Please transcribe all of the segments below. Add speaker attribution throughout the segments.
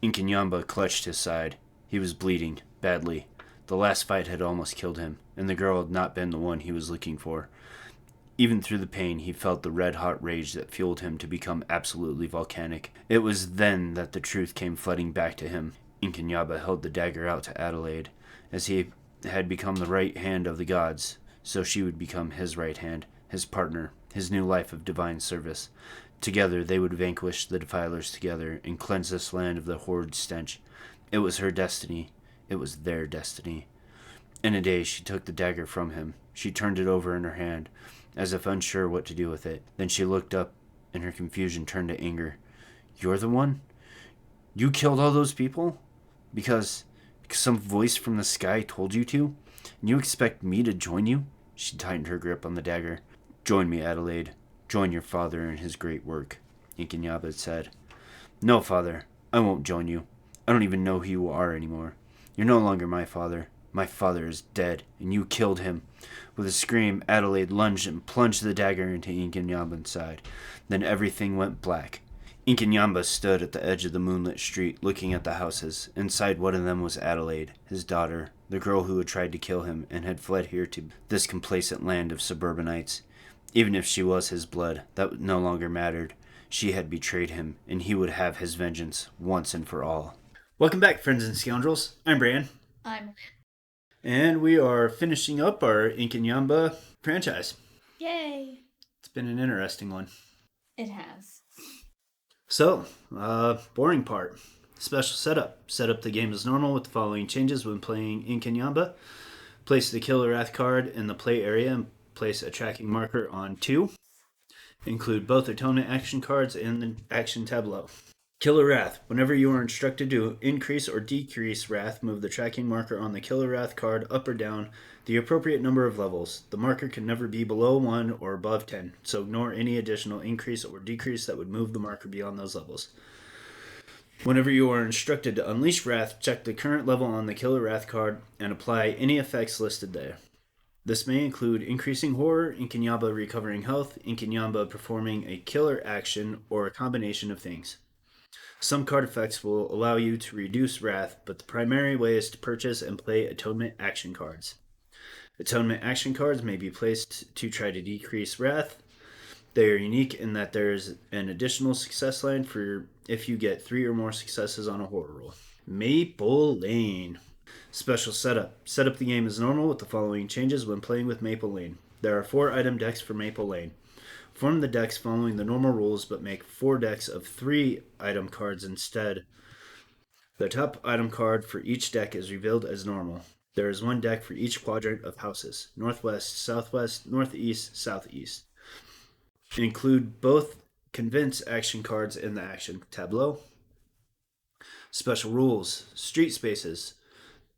Speaker 1: Inkanyamba clutched his side. He was bleeding, badly. The last fight had almost killed him, and the girl had not been the one he was looking for. Even through the pain, he felt the red-hot rage that fueled him to become absolutely volcanic. It was then that the truth came flooding back to him. Inkanyamba held the dagger out to Adelaide. As he had become the right hand of the gods, so she would become his right hand, his partner, his new life of divine service. Together they would vanquish the defilers together and cleanse this land of the horrid stench. It was her destiny. It was their destiny. In a daze, she took the dagger from him. She turned it over in her hand, as if unsure what to do with it. Then she looked up, and her confusion turned to anger. You're the one? You killed all those people? Because some voice from the sky told you to? And you expect me to join you? She tightened her grip on the dagger. Join me, Adelaide. Join your father in his great work, Inkanyamba said. No, father. I won't join you. I don't even know who you are anymore. You're no longer my father. My father is dead, and you killed him. With a scream, Adelaide lunged and plunged the dagger into Inkanyamba's side. Then everything went black. Inkanyamba stood at the edge of the moonlit street, looking at the houses. Inside one of them was Adelaide, his daughter, the girl who had tried to kill him and had fled here to this complacent land of suburbanites. Even if she was his blood, that no longer mattered. She had betrayed him, and he would have his vengeance once and for all. Welcome back, friends and scoundrels. I'm Bran.
Speaker 2: I'm
Speaker 1: And we are finishing up our Inkanyamba franchise.
Speaker 2: Yay!
Speaker 1: It's been an interesting one.
Speaker 2: It has.
Speaker 1: So, boring part. Special setup. Set up the game as normal with the following changes when playing Inkanyamba. Place the Killer Wrath card in the play area and place a tracking marker on 2. Include both atonement action cards in the action tableau. Killer Wrath. Whenever you are instructed to increase or decrease Wrath, move the tracking marker on the Killer Wrath card up or down the appropriate number of levels. The marker can never be below 1 or above 10, so ignore any additional increase or decrease that would move the marker beyond those levels. Whenever you are instructed to unleash Wrath, check the current level on the Killer Wrath card and apply any effects listed there. This may include increasing horror, Inkanyamba recovering health, Inkanyamba performing a killer action, or a combination of things. Some card effects will allow you to reduce Wrath, but the primary way is to purchase and play Atonement action cards. Atonement action cards may be placed to try to decrease Wrath. They are unique in that there is an additional success line for if you get 3 or more successes on a horror roll. Maple Lane. Special setup. Set up the game as normal with the following changes when playing with Maple Lane. There are 4 item decks for Maple Lane. Form the decks following the normal rules, but make 4 decks of 3 item cards instead. The top item card for each deck is revealed as normal. There is 1 deck for each quadrant of houses: northwest, southwest, northeast, southeast. Include both convince action cards in the action tableau. Special rules. Street spaces.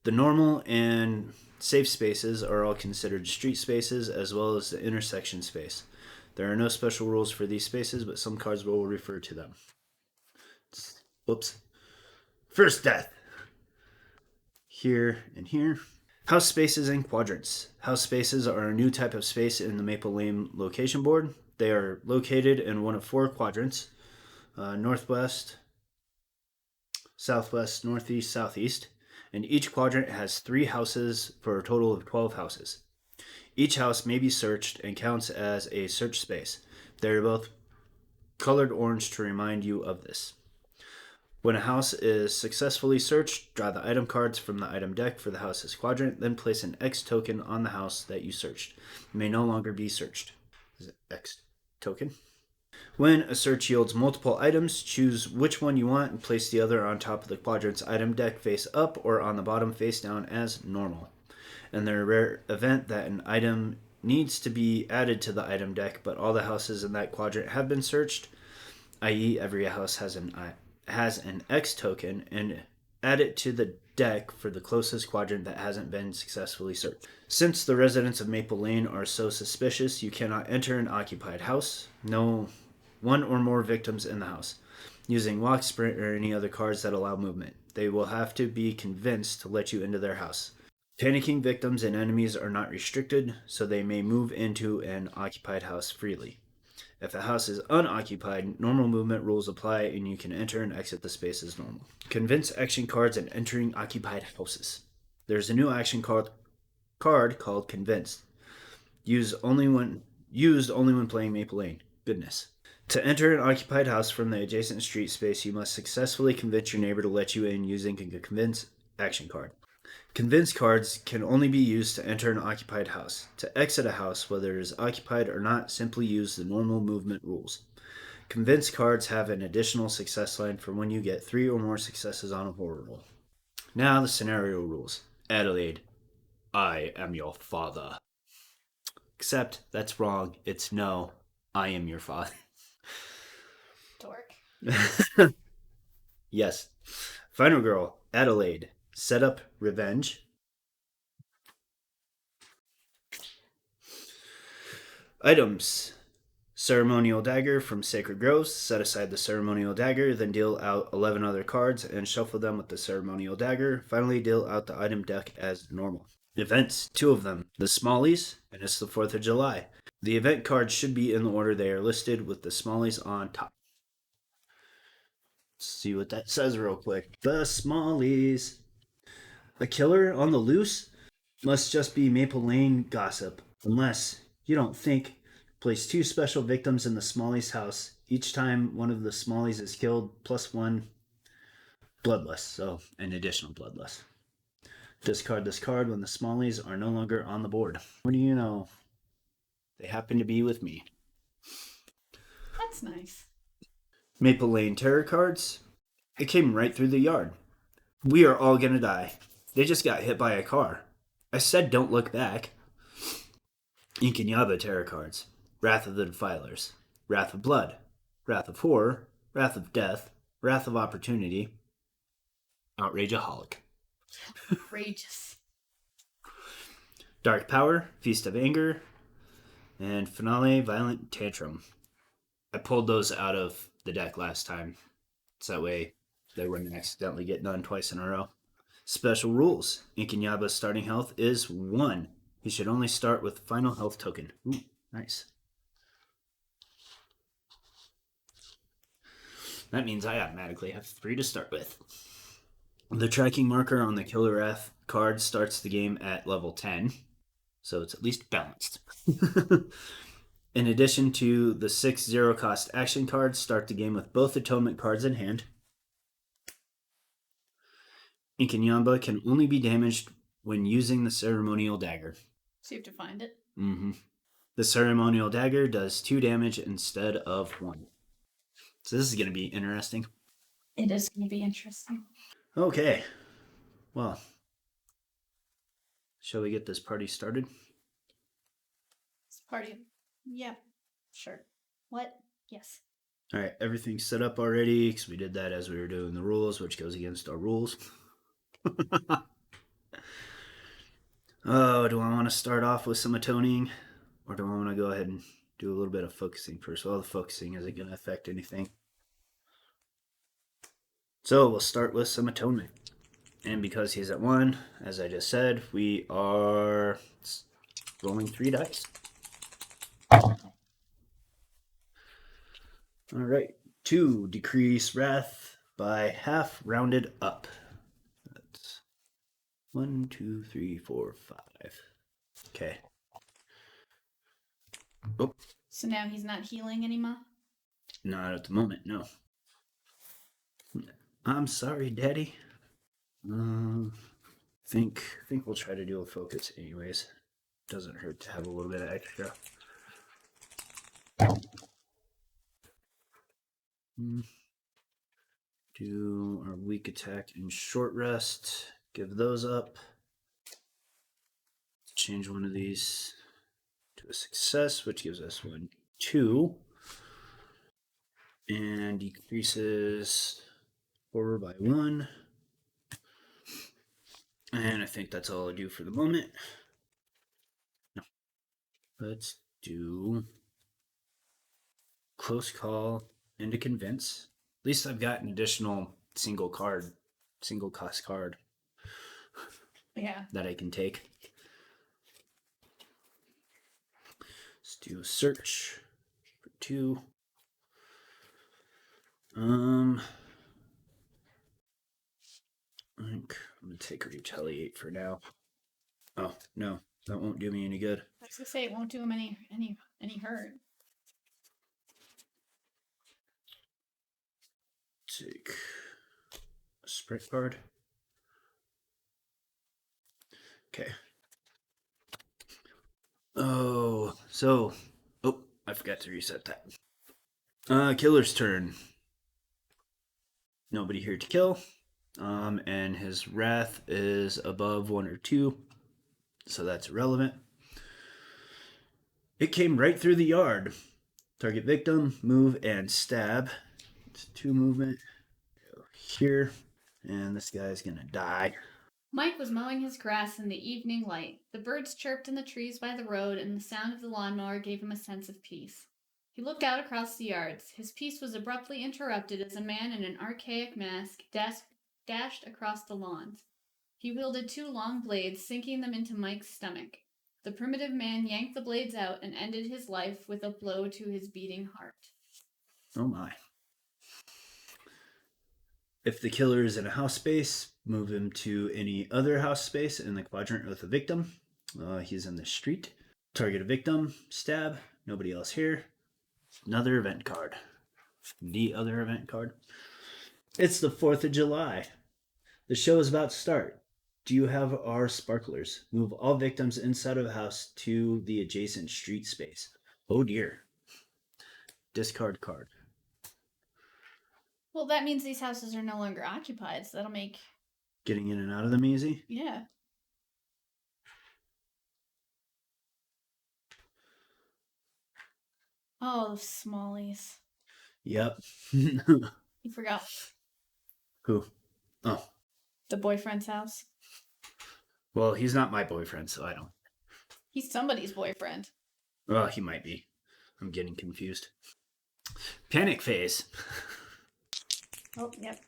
Speaker 1: The normal and safe spaces are all considered street spaces, as well as the intersection space. There are no special rules for these spaces, but some cards will refer to them. Whoops. First death. Here and here. House spaces and quadrants. House spaces are a new type of space in the Maple Lane location board. They are located in one of 4 quadrants: northwest, southwest, northeast, southeast. And each quadrant has 3 houses for a total of 12 houses. Each house may be searched and counts as a search space. They are both colored orange to remind you of this. When a house is successfully searched, draw the item cards from the item deck for the house's quadrant, then place an X token on the house that you searched. It may no longer be searched. Is it X token? When a search yields multiple items, choose which one you want and place the other on top of the quadrant's item deck face up or on the bottom face down as normal. In the rare event that an item needs to be added to the item deck, but all the houses in that quadrant have been searched, i.e. every house has an X token, and add it to the deck for the closest quadrant that hasn't been successfully searched. Since the residents of Maple Lane are so suspicious, you cannot enter an occupied house. No 1 or more victims in the house, using walk, sprint, or any other cards that allow movement. They will have to be convinced to let you into their house. Panicking victims and enemies are not restricted, so they may move into an occupied house freely. If a house is unoccupied, normal movement rules apply and you can enter and exit the space as normal. Convince action cards and entering occupied houses. There's a new action card called Convince. Used only when playing Maple Lane. Goodness. To enter an occupied house from the adjacent street space, you must successfully convince your neighbor to let you in using a Convince action card. Convince cards can only be used to enter an occupied house. To exit a house, whether it is occupied or not, simply use the normal movement rules. Convince cards have an additional success line for when you get 3 or more successes on a horror roll. Now the scenario rules. Adelaide, I am your father. Except that's wrong. It's no, I am your father.
Speaker 2: Dork.
Speaker 1: Yes. Final girl, Adelaide. Set up revenge. Items. Ceremonial dagger from Sacred Groves. Set aside the ceremonial dagger, then deal out 11 other cards and shuffle them with the ceremonial dagger. Finally, deal out the item deck as normal. Events, 2 of them. The Smallies, and it's the 4th of July. The event cards should be in the order they are listed, with the Smallies on top. Let's see what that says real quick. The Smallies. A killer on the loose must just be Maple Lane gossip, unless you don't think. Place 2 special victims in the Smallies' house. Each time one of the Smallies is killed, +1 bloodless, so an additional bloodless. Discard this card when the Smallies are no longer on the board. What do you know? They happen to be with me.
Speaker 2: That's nice.
Speaker 1: Maple Lane terror cards. It came right through the yard. We are all gonna die. They just got hit by a car. I said don't look back. Inkanyamba tarot cards. Wrath of the Defilers. Wrath of Blood. Wrath of Horror. Wrath of Death. Wrath of Opportunity. Outrageaholic.
Speaker 2: Outrageous.
Speaker 1: Dark Power. Feast of Anger. And Finale Violent Tantrum. I pulled those out of the deck last time, so that way they wouldn't accidentally get done twice in a row. Special rules. Inkanyamba's starting health is 1. He should only start with final health token. Ooh, nice. That means I automatically have 3 to start with. The tracking marker on the Killer Wrath card starts the game at level 10, so it's at least balanced. In addition to the 6 0-cost action cards, start the game with both atonement cards in hand. Inkanyamba can only be damaged when using the ceremonial dagger.
Speaker 2: So you have to find it?
Speaker 1: Mm-hmm. The ceremonial dagger does 2 damage instead of 1. So this is going to be interesting.
Speaker 2: It is going to be interesting.
Speaker 1: Okay. Well, shall we get this party started?
Speaker 2: This party. Yeah. Sure. What? Yes.
Speaker 1: All right, everything's set up already because we did that as we were doing the rules, which goes against our rules. Oh, do I want to start off with some atoning, or do I want to go ahead and do a little bit of focusing first? Well, the focusing isn't going to affect anything. So we'll start with some atonement. And because he's at 1, as I just said, we are rolling 3 dice. All right, 2, decrease wrath by half, rounded up. That's 1, 2, 3, 4, 5. Okay. Oh.
Speaker 2: So now he's not healing anymore?
Speaker 1: Not at the moment, no. I'm sorry, Daddy. Think we'll try to do a focus anyways. Doesn't hurt to have a little bit of extra. Do our weak attack and short rest. Give those up. Change one of these to a success, which gives us 1, 2. And decreases horror by 1. And I think that's all I'll do for the moment. No. Let's do close call into convince. At least I've got an additional single cost card.
Speaker 2: Yeah.
Speaker 1: That I can take. Let's do search for 2. I think I'm gonna take retaliate for now. Oh no, that won't do me any good.
Speaker 2: I was gonna say it won't do him any hurt.
Speaker 1: Take a sprint card. Okay. Oh, I forgot to reset that. Killer's turn. Nobody here to kill. And his wrath is above 1 or 2, so that's irrelevant. It came right through the yard. Target victim, move, and stab. It's 2 movement. Go here, and this guy's gonna die.
Speaker 2: Mike was mowing his grass in the evening light. The birds chirped in the trees by the road, and the sound of the lawnmower gave him a sense of peace. He looked out across the yards. His peace was abruptly interrupted as a man in an archaic mask dashed across the lawns. He wielded 2 long blades, sinking them into Mike's stomach. The primitive man yanked the blades out and ended his life with a blow to his beating heart.
Speaker 1: Oh my. If the killer is in a house space, move him to any other house space in the quadrant with the victim. He's in the street. Target a victim, stab, nobody else here. Another event card. The other event card. It's the 4th of July. The show is about to start. Do you have our sparklers? Move all victims inside of the house to the adjacent street space. Oh dear. Discard card.
Speaker 2: Well, that means these houses are no longer occupied, so that'll make
Speaker 1: Getting in and out of them easy?
Speaker 2: Yeah. Oh, the smallies.
Speaker 1: Yep.
Speaker 2: You forgot
Speaker 1: Who? Oh.
Speaker 2: the boyfriend's house.
Speaker 1: Well, he's not my boyfriend, so I don't.
Speaker 2: He's somebody's boyfriend.
Speaker 1: Well, he might be. I'm getting confused. Panic phase.
Speaker 2: Oh, yep.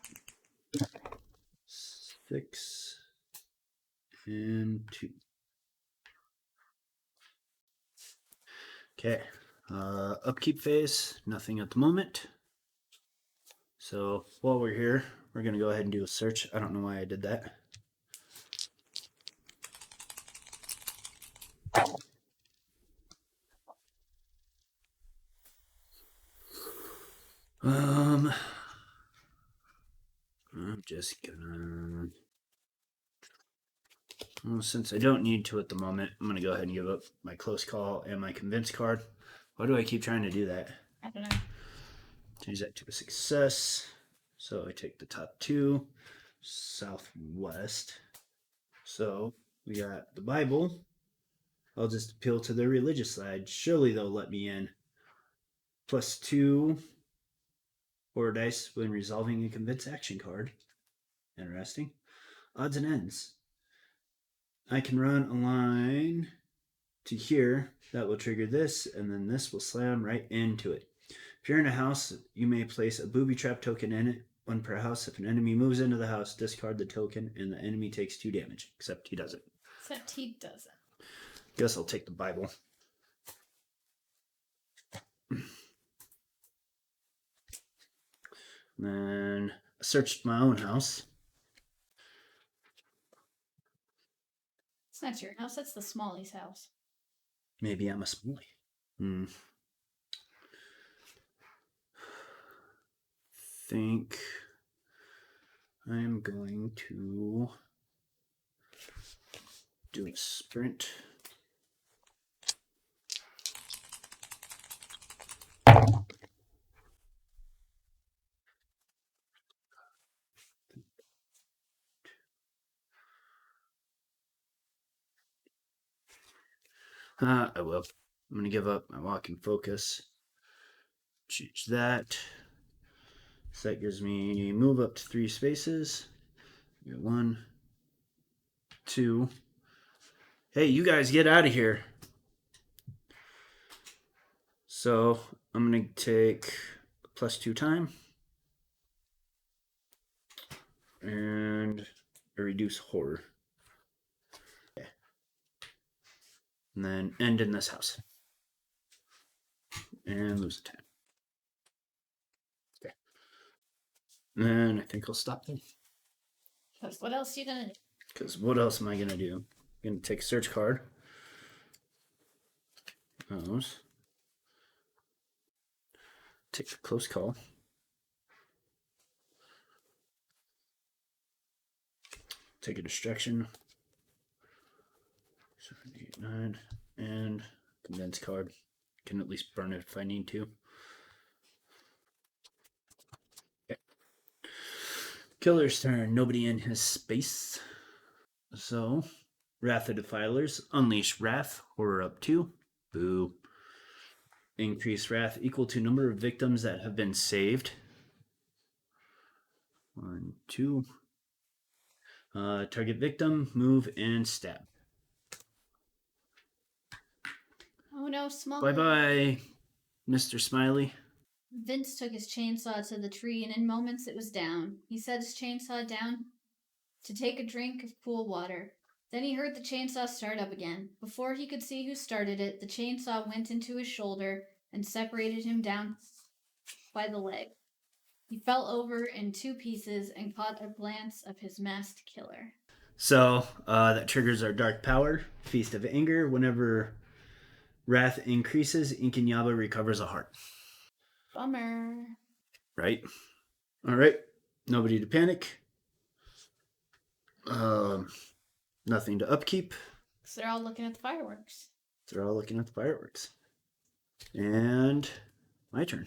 Speaker 1: 6 and 2. Okay. Upkeep phase. Nothing at the moment. So while we're here, we're going to go ahead and do a search. I don't know why I did that. I'm just gonna. Well, since I don't need to at the moment, I'm gonna go ahead and give up my close call and my convince card. Why do I keep trying to do that?
Speaker 2: I don't know.
Speaker 1: Change that to a success. So I take the top 2, southwest. So we got the Bible. I'll just appeal to the religious side. Surely they'll let me in. +2 horror dice when resolving a convince action card. Interesting. Odds and ends. I can run a line to here that will trigger this, and then this will slam right into it. If you're in a house, you may place a booby trap token in it, 1 per house. If an enemy moves into the house, discard the token, and the enemy takes 2 damage. Except he doesn't.
Speaker 2: Except he doesn't.
Speaker 1: Guess I'll take the Bible. Then I searched my own house.
Speaker 2: It's not your house, that's the Smally's house.
Speaker 1: Maybe I'm a Smalley. Think I'm going to do a sprint. I will. I'm going to give up my walking focus. Change that. So that gives me move up to 3 spaces. 1, 2. Hey, you guys get out of here. So I'm going to take +2 time. And a reduce horror. And then end in this house. and lose a 10. Okay. And I think I'll stop there.
Speaker 2: Because what else are you gonna do?
Speaker 1: Because what else am I gonna do? I'm gonna take a search card. Those. Take a close call. Take a distraction. 7, 8, 9, and condense card. Can at least burn it if I need to. Okay. Killer's turn. Nobody in his space. So, Wrath of Defilers. Unleash Wrath. Horror up 2. Boo. Increase Wrath equal to number of victims that have been saved. 1, 2. Target victim, move, and stab.
Speaker 2: Oh no, Smiley.
Speaker 1: Bye-bye, Mr. Smiley.
Speaker 2: Vince took his chainsaw to the tree, and in moments it was down. He set his chainsaw down to take a drink of cool water. Then he heard the chainsaw start up again. Before he could see who started it, the chainsaw went into his shoulder and separated him down by the leg. He fell over in 2 pieces and caught a glance of his masked killer.
Speaker 1: So, that triggers our Dark Power, Feast of Anger. Whenever Wrath increases, Inkanyamba recovers a heart.
Speaker 2: Bummer.
Speaker 1: Right? Alright. Nobody to panic. Nothing to upkeep.
Speaker 2: Because they're all looking at the fireworks.
Speaker 1: They're all looking at the fireworks. And my turn.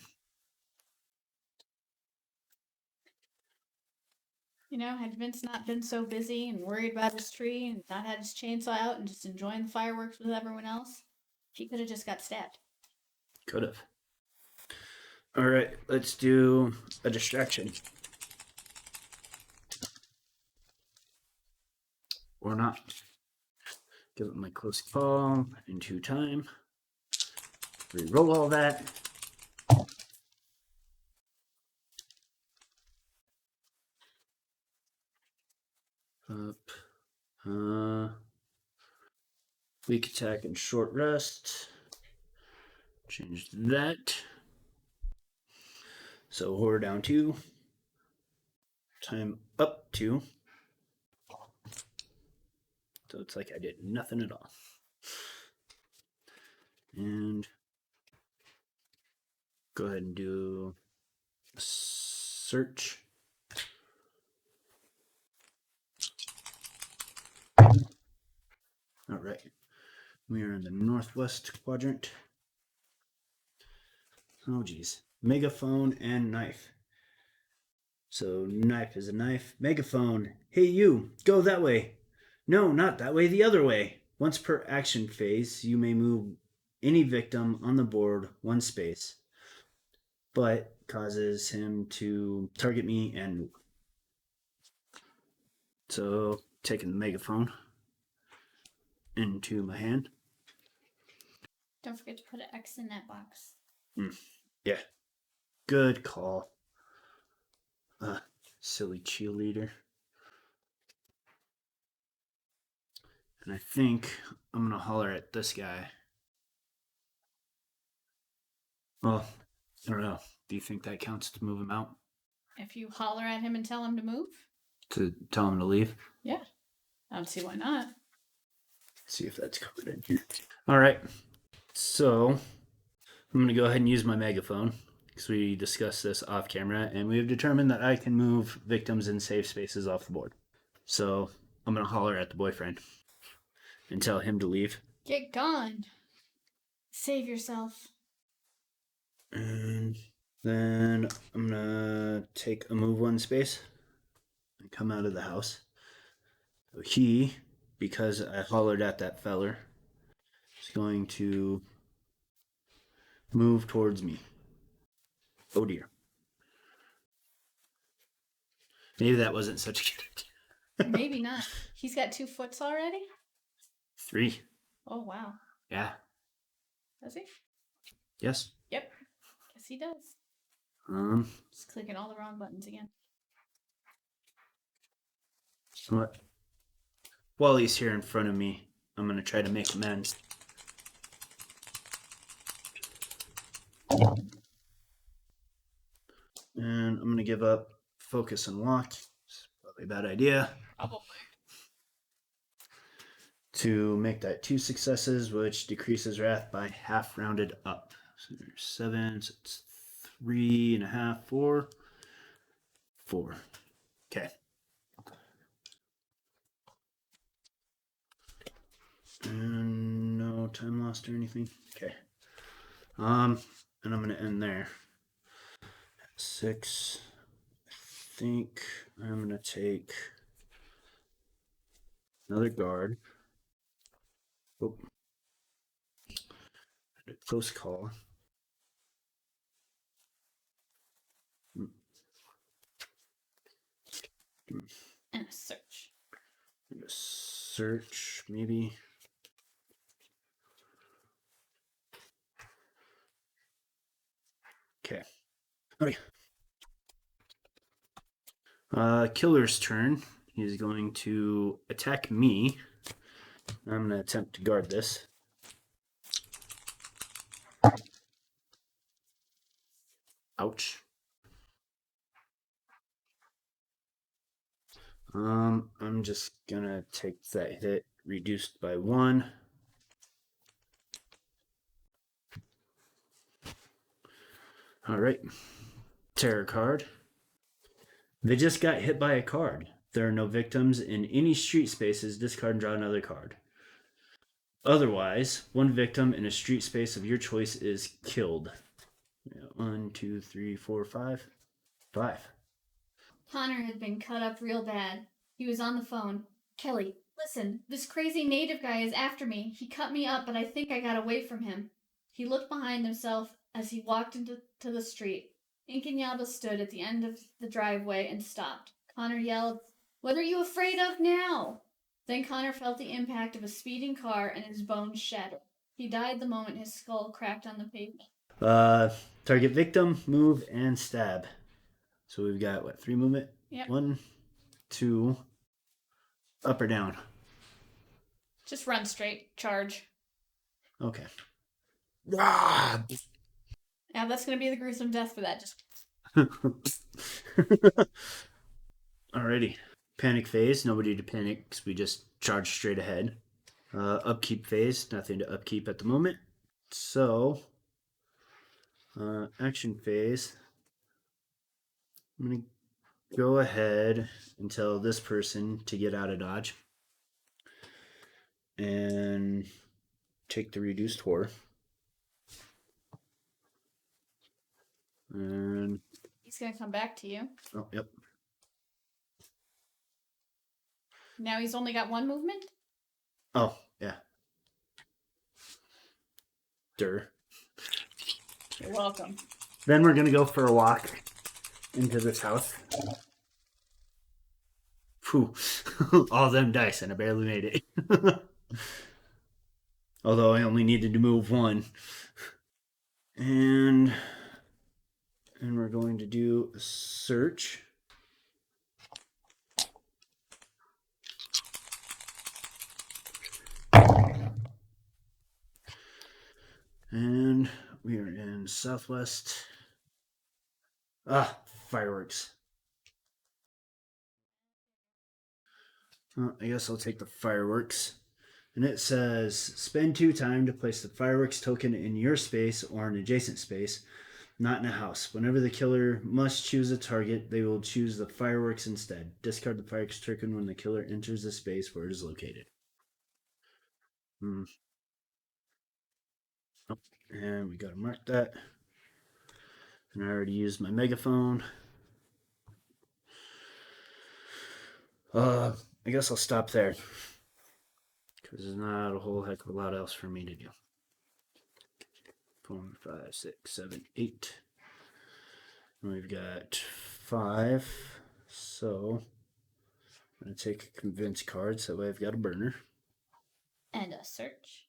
Speaker 2: You know, had Vince not been so busy and worried about his tree and not had his chainsaw out and just enjoying the fireworks with everyone else, he could have just got stabbed.
Speaker 1: Could have. Alright, let's do a distraction. Or not. Give it my close call into time. Reroll all that. Up. Weak attack and short rest. Change that. So horror down 2. Time up 2. So it's like I did nothing at all. And go ahead and do a search. All right. We are in the northwest quadrant. Oh, geez. Megaphone and knife. So knife is a knife. Megaphone. Hey, you. Go that way. No, not that way. The other way. Once per action phase, you may move any victim on the board 1 space, but causes him to target me and move. So taking the megaphone into my hand.
Speaker 2: Don't forget to put an X in that box.
Speaker 1: Yeah. Good call. Silly cheerleader. And I think I'm going to holler at this guy. Well, I don't know. Do you think that counts to move him out?
Speaker 2: If you holler at him and tell him to move?
Speaker 1: To tell him to leave?
Speaker 2: Yeah. I don't see why not.
Speaker 1: See if that's covered in here. All right. So I'm going to go ahead and use my megaphone because we discussed this off camera and we have determined that I can move victims in safe spaces off the board. So I'm going to holler at the boyfriend and tell him to leave.
Speaker 2: Get gone. Save yourself.
Speaker 1: And then I'm going to take a move 1 space and come out of the house. So he, because I hollered at that feller, is going to move towards me. Oh dear. Maybe that wasn't such a good idea.
Speaker 2: Maybe not. He's got 2 foots already?
Speaker 1: 3.
Speaker 2: Oh, wow.
Speaker 1: Yeah.
Speaker 2: Does he?
Speaker 1: Yes.
Speaker 2: Yep. Guess he does. Just clicking all the wrong buttons again.
Speaker 1: What? While he's here in front of me, I'm going to try to make amends. And I'm going to give up focus and walk. It's probably a bad idea.
Speaker 2: Probably.
Speaker 1: To make that 2 successes, which decreases wrath by half rounded up. So there's 7, so it's 3.5, 4. 4. Okay. And no time lost or anything. Okay. And I'm gonna end there. 6. I think I'm gonna take another guard. Oh, a close call.
Speaker 2: And a search.
Speaker 1: Search, maybe. Okay. Okay. Killer's turn. He's going to attack me. I'm going to attempt to guard this. Ouch. I'm just gonna take that hit reduced by 1. All right. Terror card. They just got hit by a card. There are no victims in any street spaces. Discard and draw another card. Otherwise, one victim in a street space of your choice is killed. 1, 2, 3, 4, 5. 5.
Speaker 2: Connor had been cut up real bad. He was on the phone. Kelly, listen, this crazy native guy is after me. He cut me up, but I think I got away from him. He looked behind himself as he walked into the street. Inkanyamba stood at the end of the driveway and stopped. Connor yelled, "What are you afraid of now?" Then Connor felt the impact of a speeding car and his bones shattered. He died the moment his skull cracked on the pavement.
Speaker 1: Target victim, move, and stab. So we've got, what, 3 movement?
Speaker 2: Yep.
Speaker 1: 1, 2, up or down?
Speaker 2: Just run straight. Charge.
Speaker 1: Okay.
Speaker 2: Yeah, that's going to be the gruesome death for that. Just
Speaker 1: Alrighty. Panic phase, nobody to panic because we just charge straight ahead. Upkeep phase, nothing to upkeep at the moment. So, action phase. I'm going to go ahead and tell this person to get out of dodge and take the reduced horror. And
Speaker 2: he's going to come back to you.
Speaker 1: oh, yep.
Speaker 2: Now he's only got 1 movement?
Speaker 1: Oh, yeah. Durr.
Speaker 2: You're welcome.
Speaker 1: Then we're gonna go for a walk into this house. Phew. All them dice and I barely made it. Although I only needed to move 1. And we're going to do a search. And we are in southwest. Fireworks. I guess I'll take the fireworks. And it says spend 2 time to place the fireworks token in your space or an adjacent space, not in a house. Whenever the killer must choose a target, they will choose the fireworks instead. Discard the fireworks token when the killer enters the space where it is located. Oh, and we gotta mark that. And I already used my megaphone. I guess I'll stop there. Because there's not a whole heck of a lot else for me to do. 4, 5, 6, 7, 8. And we've got 5. So I'm going to take a convince card so that way I've got a burner.
Speaker 2: And a search.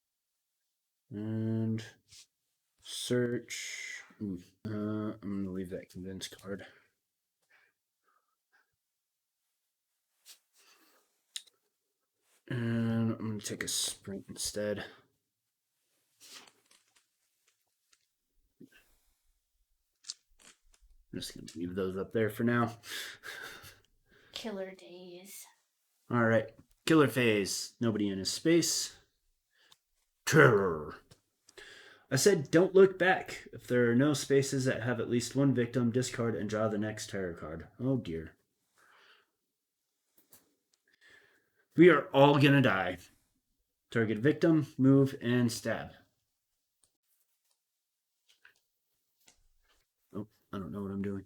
Speaker 1: And search. I'm going to leave that convince card. And I'm going to take a sprint instead. I'm just going to leave those up there for now.
Speaker 2: Killer days.
Speaker 1: All right. Killer phase. Nobody in his space. Terror. I said don't look back. If there are no spaces that have at least one victim, discard and draw the next terror card. Oh dear. We are all gonna die. Target victim, move, and stab. Oh, I don't know what I'm doing.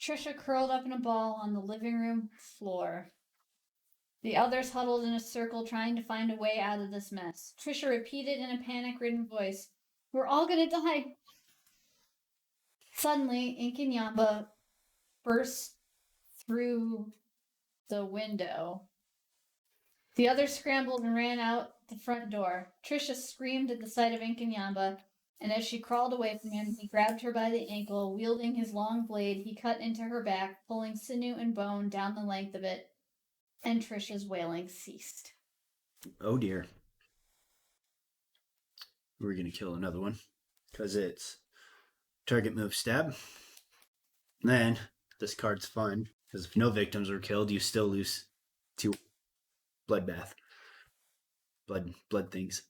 Speaker 2: Trisha curled up in a ball on the living room floor. The others huddled in a circle trying to find a way out of this mess. Trisha repeated in a panic-ridden voice, "We're all gonna die." Suddenly, Inkanyamba burst through the window. The others scrambled and ran out the front door. Trisha screamed at the sight of Inkanyamba, and as she crawled away from him, he grabbed her by the ankle. Wielding his long blade, he cut into her back, pulling sinew and bone down the length of it, and Trisha's wailing ceased.
Speaker 1: Oh dear. We're gonna kill another one because it's target, move, stab. Then this card's fun because if no victims were killed, you still lose 2 bloodbath. Blood things.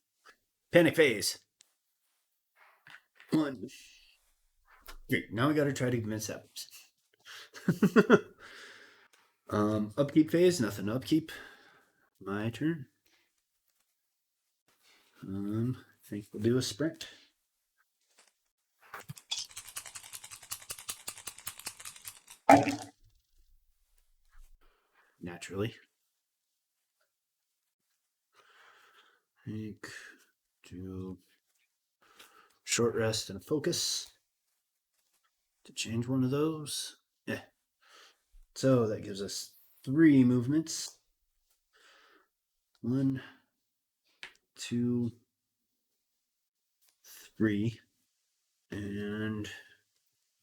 Speaker 1: Panic phase. 1. Great. Now we gotta try to convince that person. Upkeep phase. Nothing to upkeep. My turn. I think we'll do a sprint. Naturally. Think, do short rest and a focus to change one of those. Yeah. So that gives us 3 movements. 1, 2, 3, and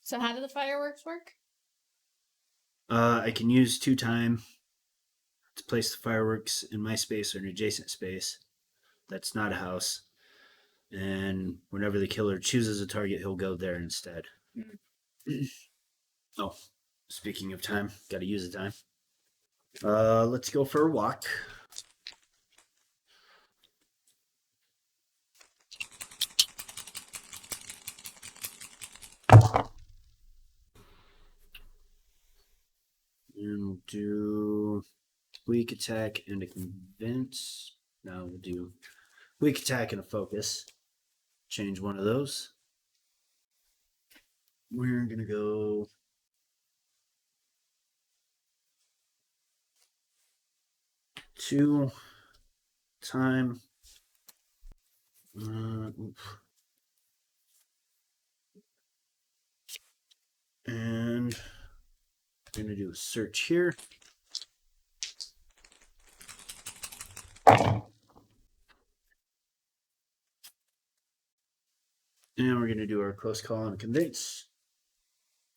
Speaker 2: So how do the fireworks work?
Speaker 1: I can use 2 time to place the fireworks in my space or an adjacent space. That's not a house. And whenever the killer chooses a target, he'll go there instead. Oh, speaking of time, got to use the time. Let's go for a walk. And we'll do weak attack and a convince. Now we'll do weak attack and a focus. Change one of those. We're going to go 2 time. And I'm going to do a search here. And we're going to do our close call and a convince.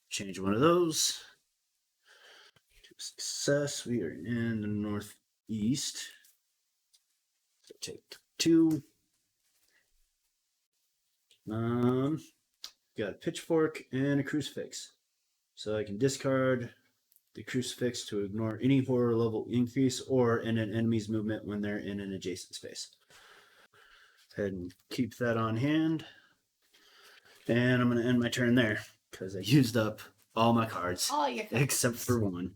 Speaker 1: Change one of those. Success. We are in the northeast. So take 2. Got a pitchfork and a crucifix. So I can discard the crucifix to ignore any horror level increase or in an enemy's movement when they're in an adjacent space. Go ahead and keep that on hand. And I'm going to end my turn there because I used up all my cards.
Speaker 2: All your cards.
Speaker 1: Except for 1.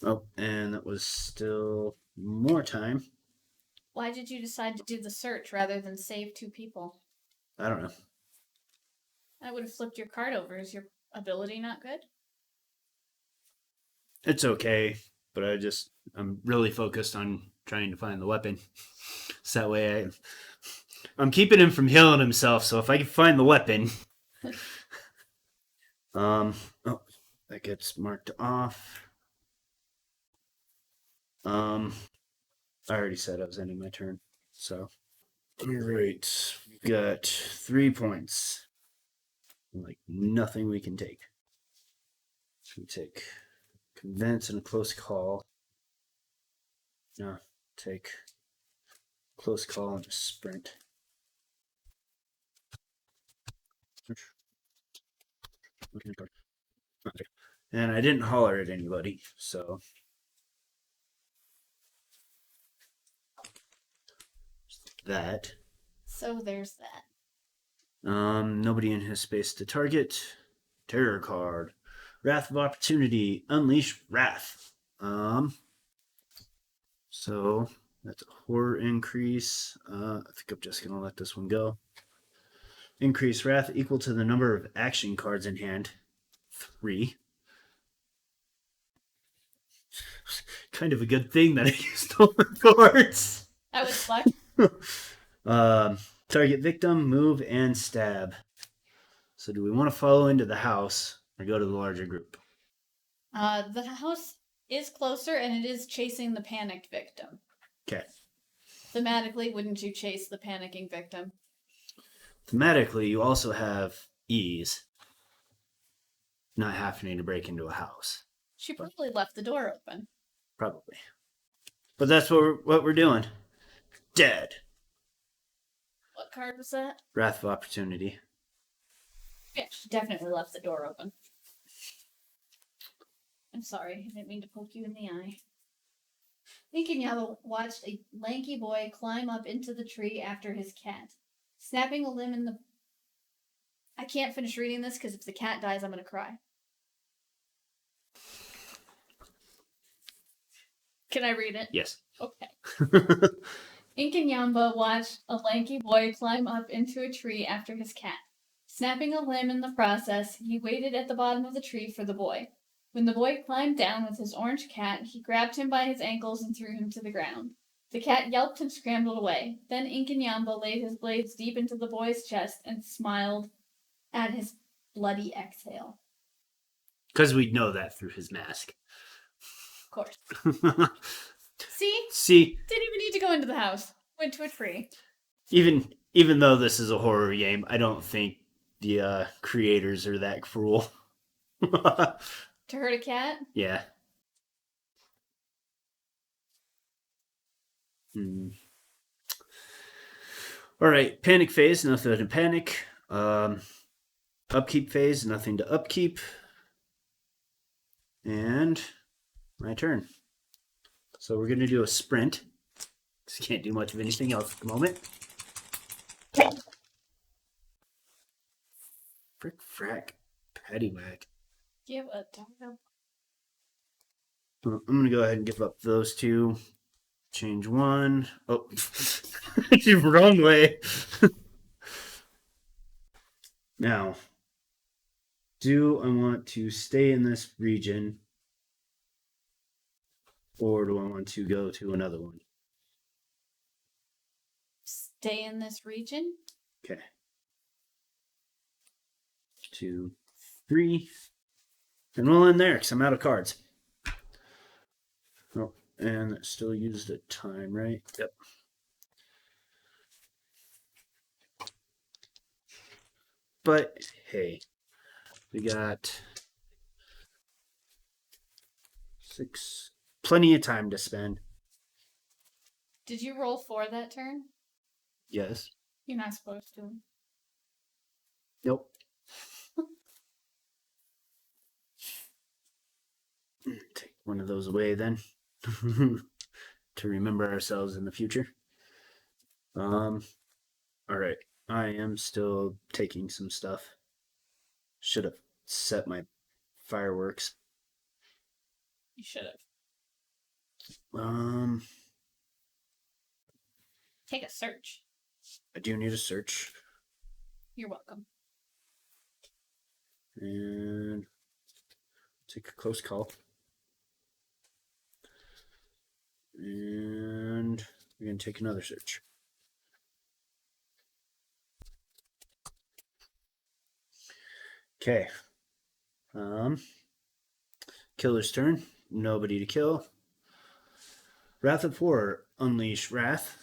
Speaker 1: Oh, and that was still more time.
Speaker 2: Why did you decide to do the search rather than save 2 people?
Speaker 1: I don't know.
Speaker 2: I would have flipped your card over. Is your ability not good?
Speaker 1: It's okay, but I'm really focused on trying to find the weapon. So that way I'm keeping him from healing himself, so if I can find the weapon. Oh, that gets marked off. I already said I was ending my turn, so. Alright, we've got 3 points. Like nothing we can take. So we take convince and a close call. No, take close call and a sprint. And I didn't holler at anybody, so that.
Speaker 2: So there's that.
Speaker 1: Nobody in his space to target. Terror card. Wrath of Opportunity. Unleash Wrath. So that's a horror increase. I think I'm just gonna let this one go. Increase Wrath equal to the number of action cards in hand. 3. Kind of a good thing that I used all the cards.
Speaker 2: That was luck.
Speaker 1: Target victim, move, and stab. So do we want to follow into the house or go to the larger group?
Speaker 2: The house is closer and it is chasing the panicked victim.
Speaker 1: Okay.
Speaker 2: Thematically, wouldn't you chase the panicking victim?
Speaker 1: Thematically, you also have ease. Not happening to break into a house.
Speaker 2: She probably left the door open.
Speaker 1: Probably. But that's what we're doing. Dead.
Speaker 2: What card was that?
Speaker 1: Wrath of Opportunity.
Speaker 2: Yeah, she definitely left the door open. I'm sorry, I didn't mean to poke you in the eye. Inkanyamba watched a lanky boy climb up into the tree after his cat, snapping a limb in the... I can't finish reading this because if the cat dies, I'm going to cry. Can I read it?
Speaker 1: Yes.
Speaker 2: Okay. Inkanyamba watched a lanky boy climb up into a tree after his cat. Snapping a limb in the process, he waited at the bottom of the tree for the boy. When the boy climbed down with his orange cat, he grabbed him by his ankles and threw him to the ground. The cat yelped and scrambled away. Then Inkanyamba laid his blades deep into the boy's chest and smiled at his bloody exhale.
Speaker 1: Because we'd know that through his mask.
Speaker 2: Of course. See?
Speaker 1: See?
Speaker 2: Didn't even need to go into the house. Went to a tree.
Speaker 1: Even though this is a horror game, I don't think the creators are that cruel.
Speaker 2: To hurt a cat?
Speaker 1: Yeah. All right, panic phase, nothing to panic. Upkeep phase, nothing to upkeep. And my turn. So we're going to do a sprint. Because can't do much of anything else at the moment. Frick, frack, paddywhack.
Speaker 2: Give a damn.
Speaker 1: I'm going to go ahead and give up those two. Change one. Oh, wrong way. Now, do I want to stay in this region or do I want to go to another one?
Speaker 2: Stay in this region?
Speaker 1: Okay. 2, 3. And we'll end there because I'm out of cards. Oh, and still used the time, right? Yep. But hey, we got 6. Plenty of time to spend.
Speaker 2: Did you roll 4 that turn?
Speaker 1: Yes.
Speaker 2: You're not supposed to.
Speaker 1: Nope. Take one of those away then. To remember ourselves in the future. All right. I am still taking some stuff. Should have set my fireworks.
Speaker 2: You should have. Take a search.
Speaker 1: I do need a search.
Speaker 2: You're welcome.
Speaker 1: And take a close call. And we're going to take another search. Okay. Killer's turn. Nobody to kill. Wrath of Horror. Unleash Wrath.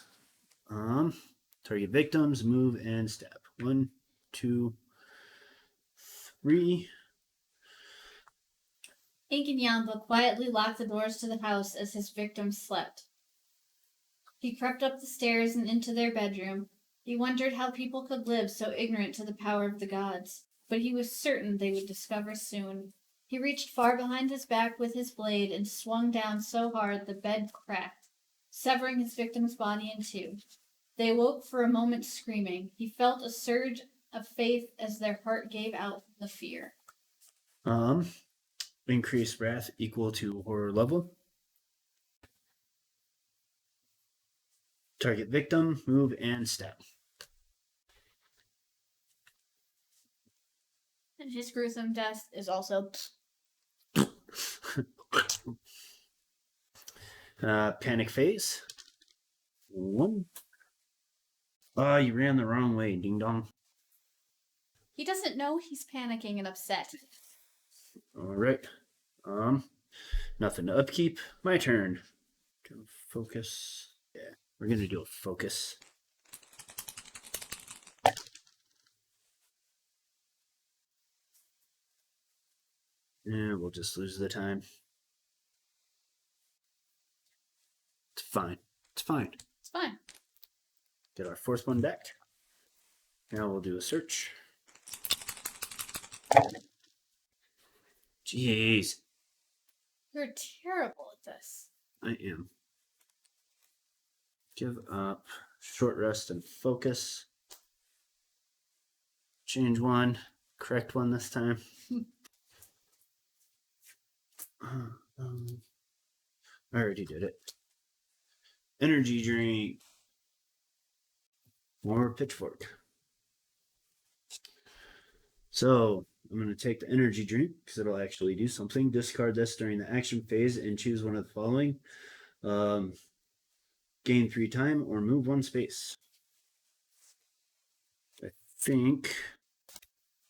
Speaker 1: Target victims, move, and stab. 1, 2, 3.
Speaker 2: Inkanyamba quietly locked the doors to the house as his victims slept. He crept up the stairs and into their bedroom. He wondered how people could live so ignorant to the power of the gods. but he was certain they would discover soon. He reached far behind his back with his blade and swung down so hard the bed cracked, severing his victim's body in two. They awoke for a moment screaming. He felt a surge of faith as their heart gave out from the fear.
Speaker 1: Increased wrath equal to horror level. Target victim, move, and stab.
Speaker 2: And his gruesome death is also...
Speaker 1: Panic phase. 1. Oh, you ran the wrong way, ding dong.
Speaker 2: He doesn't know he's panicking and upset.
Speaker 1: Alright. Nothing to upkeep. My turn. Focus. Yeah, we're gonna do a focus. And we'll just lose the time. It's fine. It's fine.
Speaker 2: It's fine.
Speaker 1: Get our fourth one back. Now we'll do a search. Jeez.
Speaker 2: You're terrible at this.
Speaker 1: I am. Give up. Short rest and focus. Change one. Correct one this time. I already did it. Energy drink. More pitchfork. So I'm going to take the energy drink because it'll actually do something. Discard this during the action phase and choose one of the following. Gain 3 time or move 1 space. I think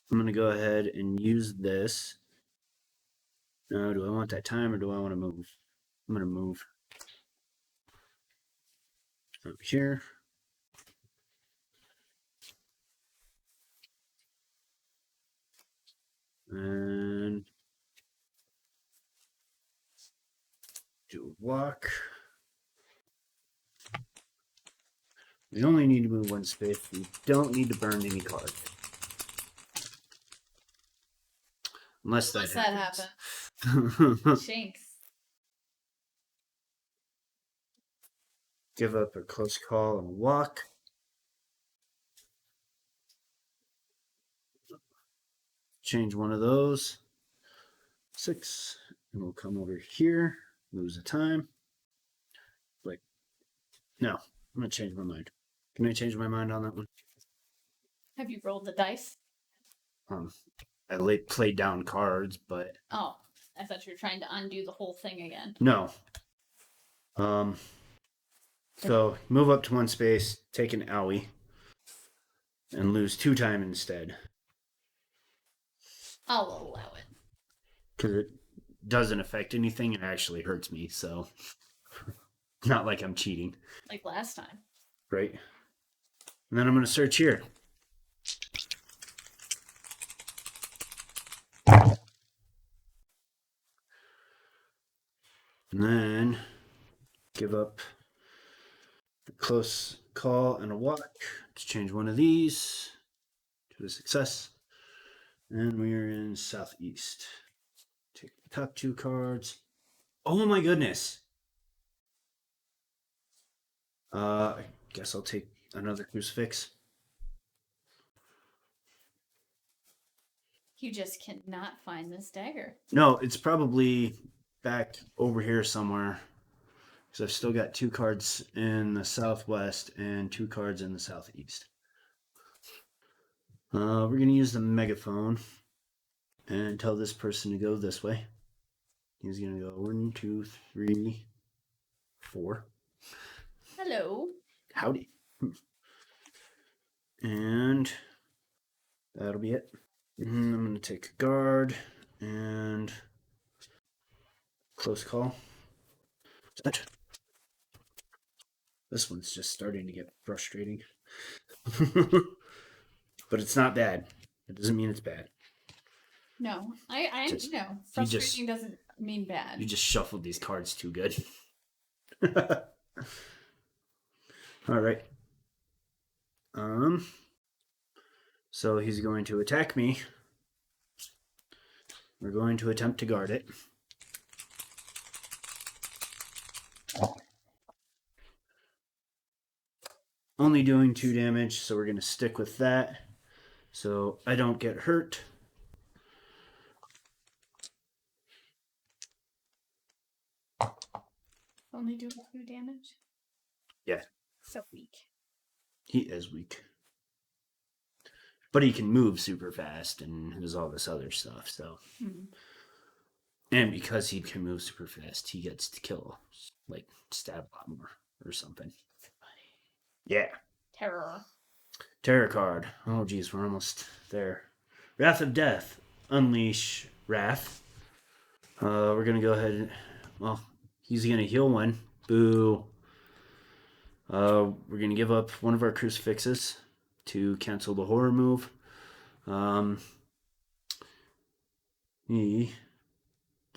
Speaker 1: I'm going to go ahead and use this. Now, do I want that time or do I want to move? I'm going to move. Up here. And do a walk. We only need to move 1 space. We don't need to burn any cards. Unless that happens.
Speaker 2: Shanks.
Speaker 1: Give up a close call and walk. Change one of those. 6. And we'll come over here. Lose the time. Like, no. I'm going to change my mind. Can I change my mind on that one?
Speaker 2: Have you rolled the dice?
Speaker 1: I played down cards, but...
Speaker 2: Oh, I thought you were trying to undo the whole thing again.
Speaker 1: No. So, move up to 1 space, take an owie, and lose 2 time instead.
Speaker 2: I'll allow it.
Speaker 1: Because it doesn't affect anything, it actually hurts me, so... Not like I'm cheating.
Speaker 2: Like last time.
Speaker 1: Right. And then I'm going to search here. And then give up a close call and a walk. Let's change one of these to a success. And we're in southeast. Take the top 2 cards. Oh my goodness. I guess I'll take another crucifix.
Speaker 2: You just cannot find this dagger.
Speaker 1: No, it's probably back over here somewhere. Because I've still got 2 cards in the southwest and 2 cards in the southeast. We're going to use the megaphone and tell this person to go this way. He's going to go 1, 2, 3, 4.
Speaker 2: Hello.
Speaker 1: Howdy. And that'll be it. I'm going to take a guard and close call. This one's just starting to get frustrating. But it's not bad. It doesn't mean it's bad.
Speaker 2: No, frustrating doesn't mean bad.
Speaker 1: You just shuffled these cards too good. All right. So he's going to attack me We're going to attempt to guard it. Only doing 2 damage, so we're going to stick with that. So I don't get hurt.
Speaker 2: Only doing 2 damage?
Speaker 1: Yeah.
Speaker 2: So weak.
Speaker 1: He is weak. But he can move super fast and there's all this other stuff, so. And because he can move super fast, he gets to kill, like, stab a lot more or something. Yeah. Terror card. Oh, geez, we're almost there. Wrath of Death. Unleash Wrath. We're going to go ahead and. Well, he's going to heal 1. Boo. We're going to give up one of our crucifixes to cancel the horror move. The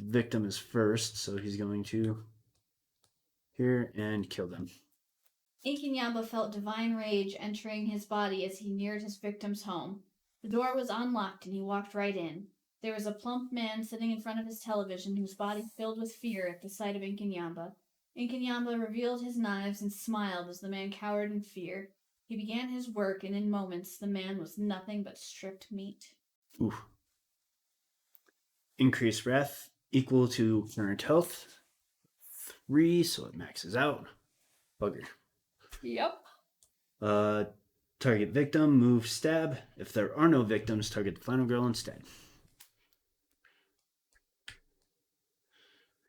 Speaker 1: victim is first, so he's going to here and kill them.
Speaker 2: Inkanyamba felt divine rage entering his body as he neared his victim's home. The door was unlocked and he walked right in. There was a plump man sitting in front of his television whose body filled with fear at the sight of Inkanyamba. Inkanyamba revealed his knives and smiled as the man cowered in fear. He began his work, and in moments the man was nothing but stripped meat.
Speaker 1: Oof. Increased wrath equal to current health. 3, so it maxes out. Bugger.
Speaker 2: Yep.
Speaker 1: Target victim, move, stab. If there are no victims, target the final girl instead.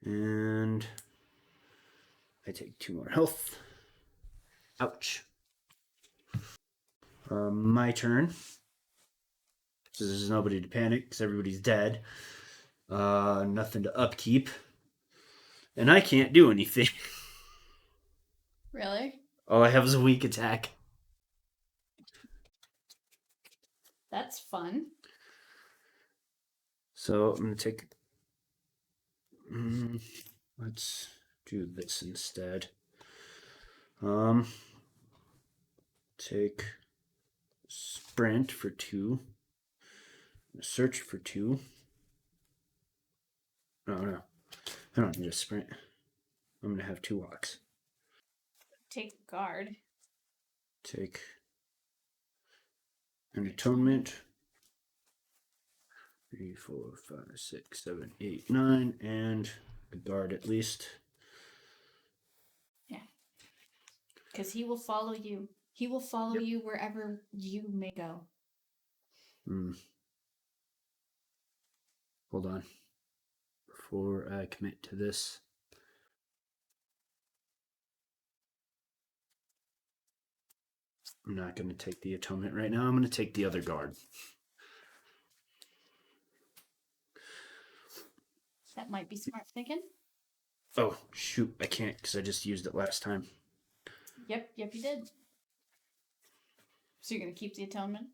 Speaker 1: And I take 2 more health. Ouch. My turn. So there's nobody to panic because everybody's dead. Nothing to upkeep. And I can't do anything.
Speaker 2: Really?
Speaker 1: All I have is a weak attack.
Speaker 2: That's fun.
Speaker 1: So I'm going to take... let's do this instead. Take sprint for 2. Search for 2. No. I don't need a sprint. I'm going to have 2 walks.
Speaker 2: Take guard.
Speaker 1: Take an atonement. 3, 4, 5, 6, 7, 8, 9, and a guard at least.
Speaker 2: Yeah. Because he will follow you. He will follow you wherever you may go.
Speaker 1: Hold on. Before I commit to this. I'm not going to take the atonement right now. I'm going to take the other guard.
Speaker 2: That might be smart thinking.
Speaker 1: Oh, shoot. I can't because I just used it last time.
Speaker 2: Yep, you did. So you're going to keep the atonement?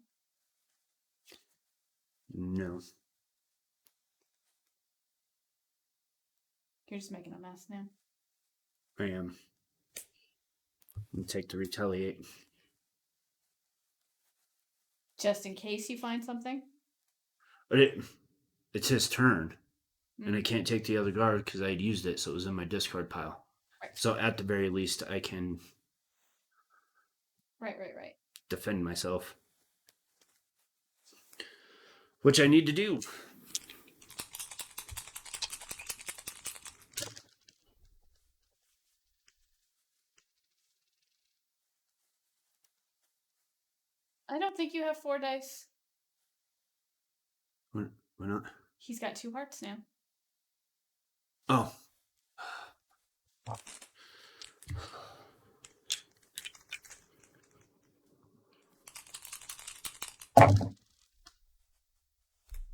Speaker 1: No.
Speaker 2: You're just making a mess now.
Speaker 1: I am. I'm going to take the retaliate.
Speaker 2: Just in case you find something?
Speaker 1: But it's his turn. And I can't take the other guard because I had used it, so it was in my discard pile.
Speaker 2: Right.
Speaker 1: So at the very least, I can...
Speaker 2: Right.
Speaker 1: defend myself. Which I need to do.
Speaker 2: I don't think you have 4 dice.
Speaker 1: Why not?
Speaker 2: He's got 2 hearts now.
Speaker 1: Oh.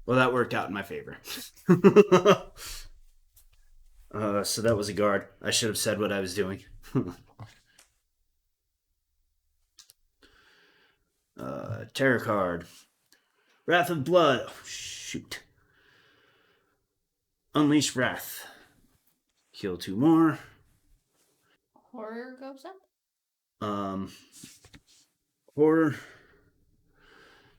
Speaker 1: Well, that worked out in my favor. So that was a guard. I should have said what I was doing. Terror card. Wrath of Blood. Oh, shoot. Unleash Wrath. Kill 2 more.
Speaker 2: Horror goes up?
Speaker 1: Horror.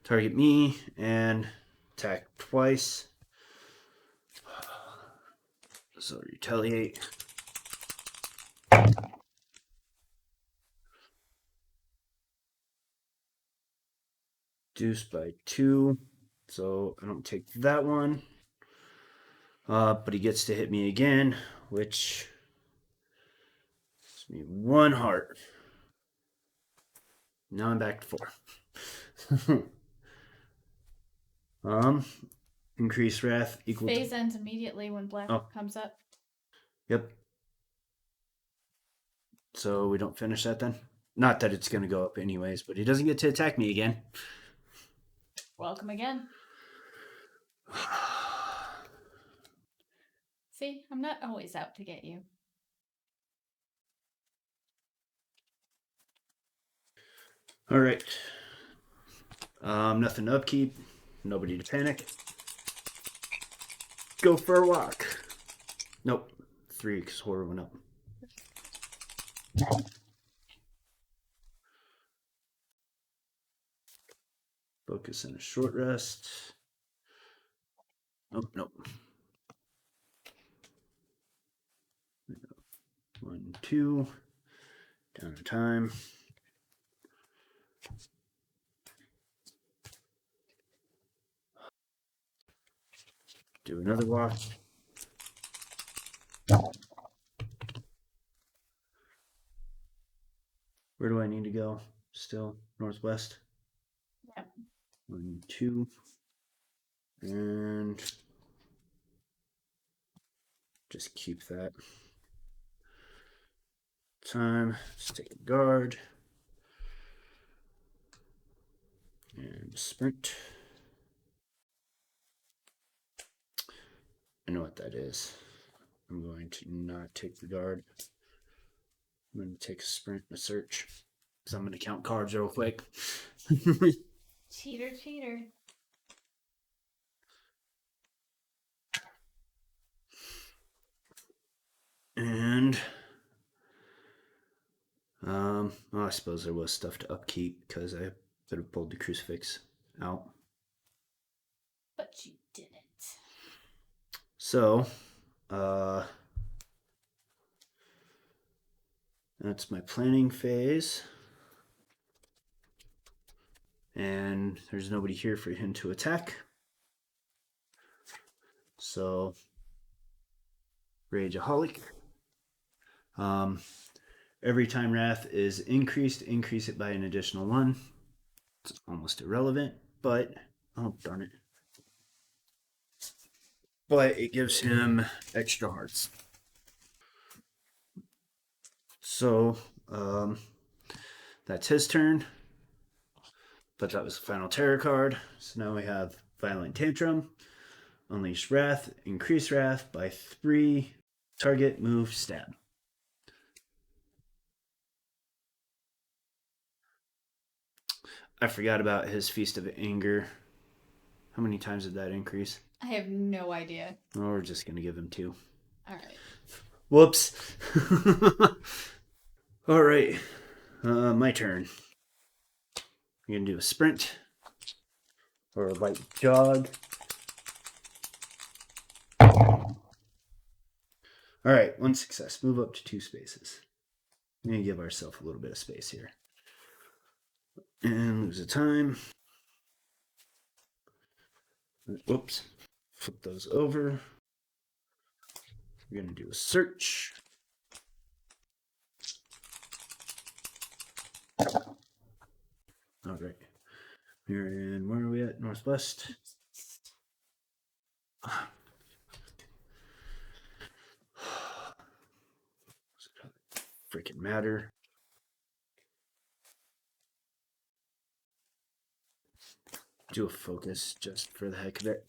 Speaker 1: Target me and attack twice. So retaliate. Reduce by 2. So I don't take that one. But he gets to hit me again, which gives me 1 heart. Now I'm back to 4. Increase wrath equal
Speaker 2: Phase ends immediately when black comes up.
Speaker 1: Yep. So we don't finish that then? Not that it's going to go up anyways, but he doesn't get to attack me again.
Speaker 2: Welcome again. See, I'm not always out to get you.
Speaker 1: All right. Nothing to upkeep. Nobody to panic. Go for a walk. Nope. 3 because horror went up. Focus and a short rest. Nope, nope. 1, 2. Down to time. Do another walk. Where do I need to go? Still northwest.
Speaker 2: Yep.
Speaker 1: 1, 2. And just keep that. Time. Just take a guard. And sprint. I know what that is. I'm going to not take the guard. I'm going to take a sprint and a search. Because I'm going to count cards real quick.
Speaker 2: Cheater, cheater.
Speaker 1: And well, I suppose there was stuff to upkeep because I could have pulled the crucifix out.
Speaker 2: But you didn't.
Speaker 1: So, that's my planning phase. And there's nobody here for him to attack. So, Rageaholic. Every time Wrath is increased, increase it by an additional 1. It's almost irrelevant, but oh darn it. But it gives him extra hearts. So that's his turn. But that was the final terror card. So now we have Violent Tantrum, Unleash Wrath, Increase Wrath by 3, target, move, stab. I forgot about his Feast of Anger. How many times did that increase?
Speaker 2: I have no idea.
Speaker 1: Oh, we're just going to give him 2.
Speaker 2: All right.
Speaker 1: Whoops. All right. My turn. I'm going to do a sprint or a light jog. All right, 1 success. Move up to 2 spaces. We're going to give ourselves a little bit of space here. And lose a time. Whoops. Flip those over. We're going to do a search. All right. We're in, where are we at? Northwest. Freaking matter. Do a focus just for the heck of it.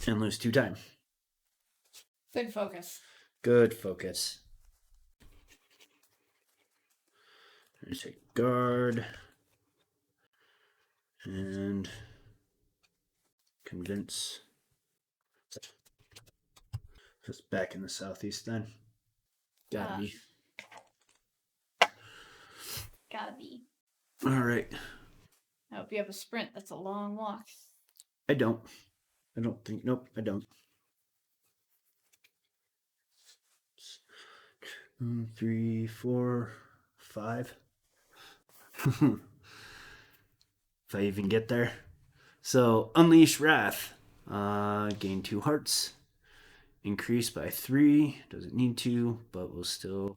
Speaker 1: And lose 2 time.
Speaker 2: Good focus.
Speaker 1: Good focus. I'm going to take guard. And convince. Just back in the southeast then. Gotta be.
Speaker 2: Gotta be.
Speaker 1: All right.
Speaker 2: I hope you have a sprint. That's a long walk.
Speaker 1: I don't. I don't think. Nope, I don't. 3, 4, 5. If I even get there. So, Unleash Wrath. Gain 2 hearts. Increase by 3. Doesn't need to, but we'll still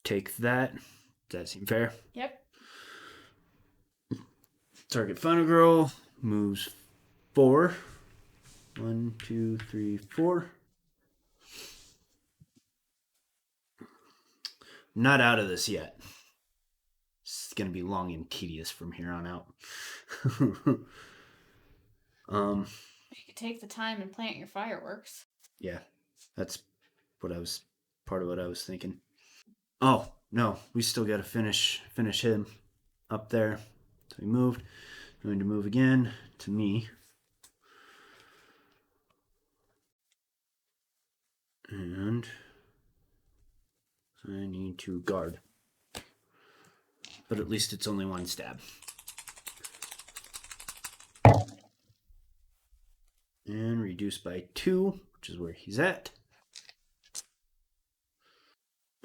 Speaker 1: take that. Does that seem fair?
Speaker 2: Yep.
Speaker 1: Target Final Girl moves 4. 1, 2, 3, 4. Not out of this yet. It's gonna be long and tedious from here on out.
Speaker 2: You could take the time and plant your fireworks.
Speaker 1: Yeah, that's part of what I was thinking. Oh no, we still got to finish him up there. So he moved. Going to move again to me. And I need to guard. But at least it's only 1 stab. And reduce by 2, which is where he's at.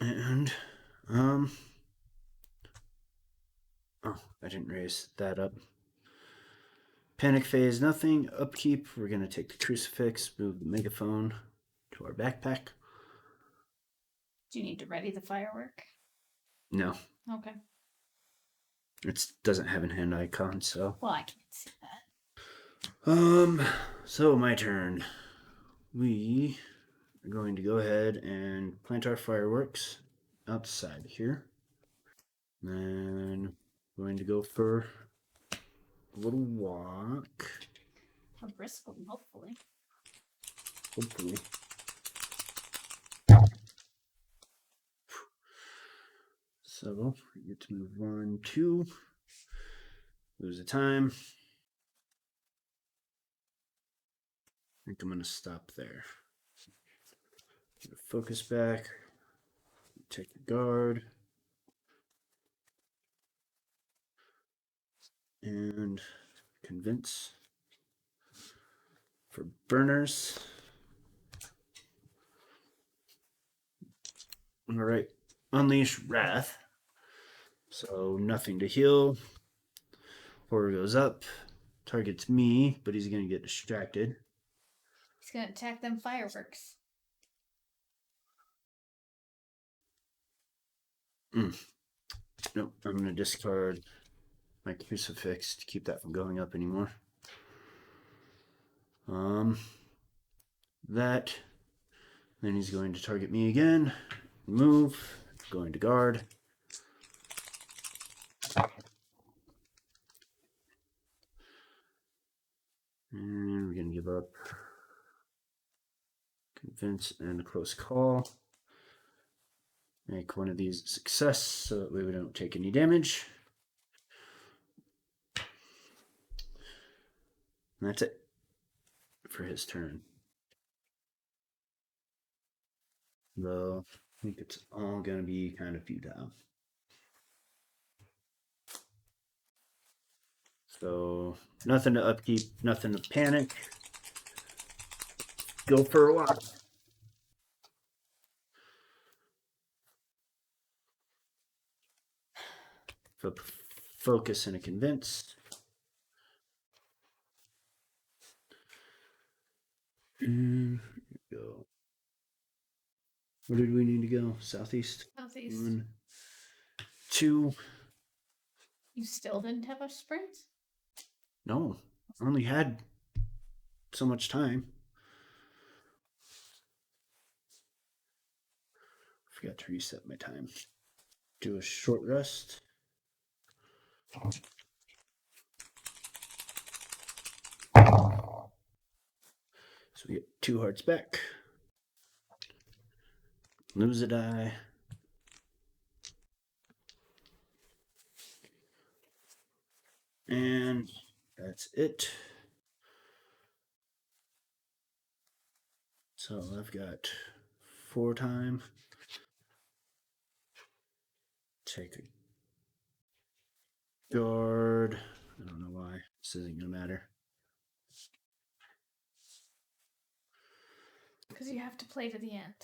Speaker 1: And, oh, I didn't raise that up. Panic phase, nothing. Upkeep, we're going to take the crucifix, move the megaphone to our backpack.
Speaker 2: Do you need to ready the firework?
Speaker 1: No.
Speaker 2: Okay.
Speaker 1: It doesn't have an hand icon, so.
Speaker 2: Well, I can't see that.
Speaker 1: So my turn. We are going to go ahead and plant our fireworks outside here. Then going to go for a little walk.
Speaker 2: A brisk one, hopefully.
Speaker 1: Hopefully. So we get to move 1, 2. Lose a time. I think I'm going to stop there. Focus back. Take the guard. And convince for burners. All right. Unleash Wrath. So nothing to heal. Horror goes up. Targets me, but he's going to get distracted.
Speaker 2: He's going to attack them fireworks.
Speaker 1: Nope, I'm going to discard my crucifix to keep that from going up anymore. That. Then he's going to target me again. Move. Going to guard. And we're going to give up convince and a close call. Make one of these a success so that way we don't take any damage. And that's it for his turn. Though I think it's all going to be kind of futile. So nothing to upkeep, nothing to panic. Go for a walk. Focus and a convince. And go. Where did we need to go? Southeast?
Speaker 2: Southeast.
Speaker 1: 1, 2.
Speaker 2: You still didn't have a sprint?
Speaker 1: No, I only had so much time. Forgot to reset my time. Do a short rest. So we get 2 hearts back. Lose a die. And that's it. So I've got 4 time. Take a guard. This isn't gonna matter.
Speaker 2: Because you have to play to the end.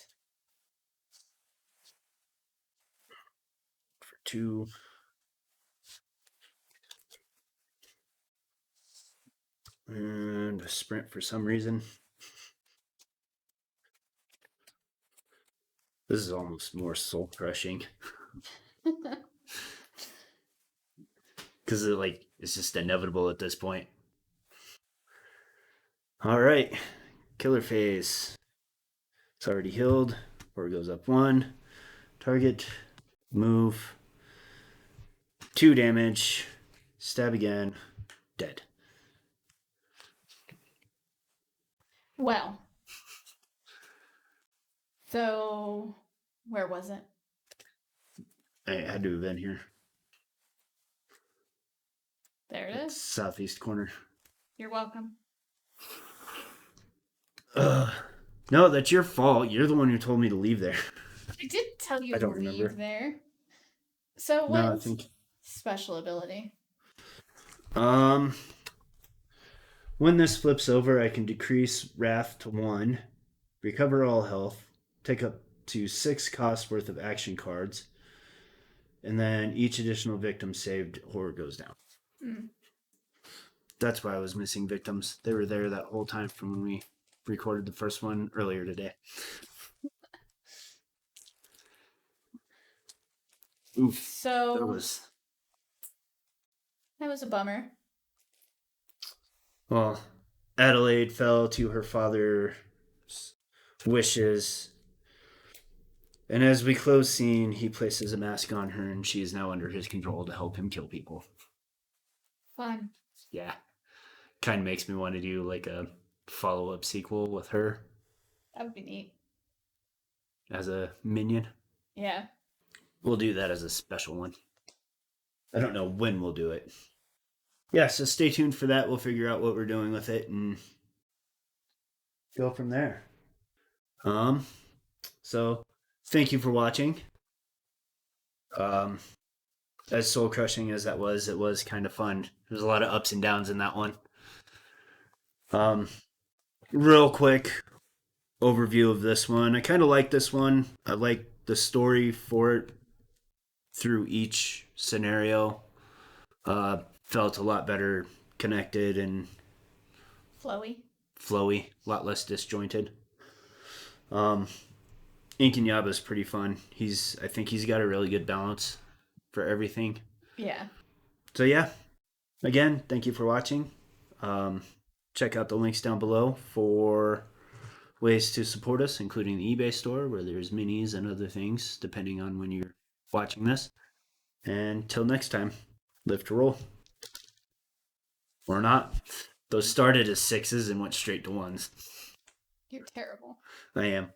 Speaker 1: For 2. And a sprint for some reason. This is almost more soul crushing. Because it's just inevitable at this point. All right. Killer phase. It's already healed. Or goes up 1. Target. Move. 2 damage. Stab again. Dead.
Speaker 2: Well. So, where was it?
Speaker 1: I had to have been here.
Speaker 2: There it is.
Speaker 1: Southeast corner.
Speaker 2: You're welcome.
Speaker 1: No, that's your fault. You're the one who told me to leave there.
Speaker 2: I did tell you
Speaker 1: I
Speaker 2: to
Speaker 1: don't
Speaker 2: leave
Speaker 1: remember.
Speaker 2: there. So
Speaker 1: No, I
Speaker 2: what's
Speaker 1: think
Speaker 2: special ability?
Speaker 1: when this flips over, I can decrease wrath to 1, recover all health, take up to 6 cost worth of action cards, and then each additional victim saved horror goes down. That's why I was missing victims. They were there that whole time from when we recorded the first one earlier today. Oof.
Speaker 2: So that was a bummer.
Speaker 1: Well, Adelaide fell to her father's wishes. And as we close scene, he places a mask on her and she is now under his control to help him kill people.
Speaker 2: Fun.
Speaker 1: Yeah. Kind of makes me want to do a follow-up sequel with her.
Speaker 2: That would be neat.
Speaker 1: As a minion.
Speaker 2: Yeah.
Speaker 1: We'll do that as a special one. I don't know when we'll do it. Yeah, so stay tuned for that. We'll figure out what we're doing with it and go from there. So thank you for watching. As soul crushing as that was, it was kind of fun. There's a lot of ups and downs in that one. Real quick overview of this one. I kind of like this one. I like the story for it through each scenario. Felt a lot better connected and
Speaker 2: flowy,
Speaker 1: a lot less disjointed. Inkanyamba is pretty fun. I think he's got a really good balance for everything.
Speaker 2: Yeah.
Speaker 1: So yeah, again, thank you for watching. Check out the links down below for ways to support us, including the eBay store where there's minis and other things depending on when you're watching this. And till next time, live to roll. Or not. Those started as 6s and went straight to 1s.
Speaker 2: You're terrible.
Speaker 1: I am.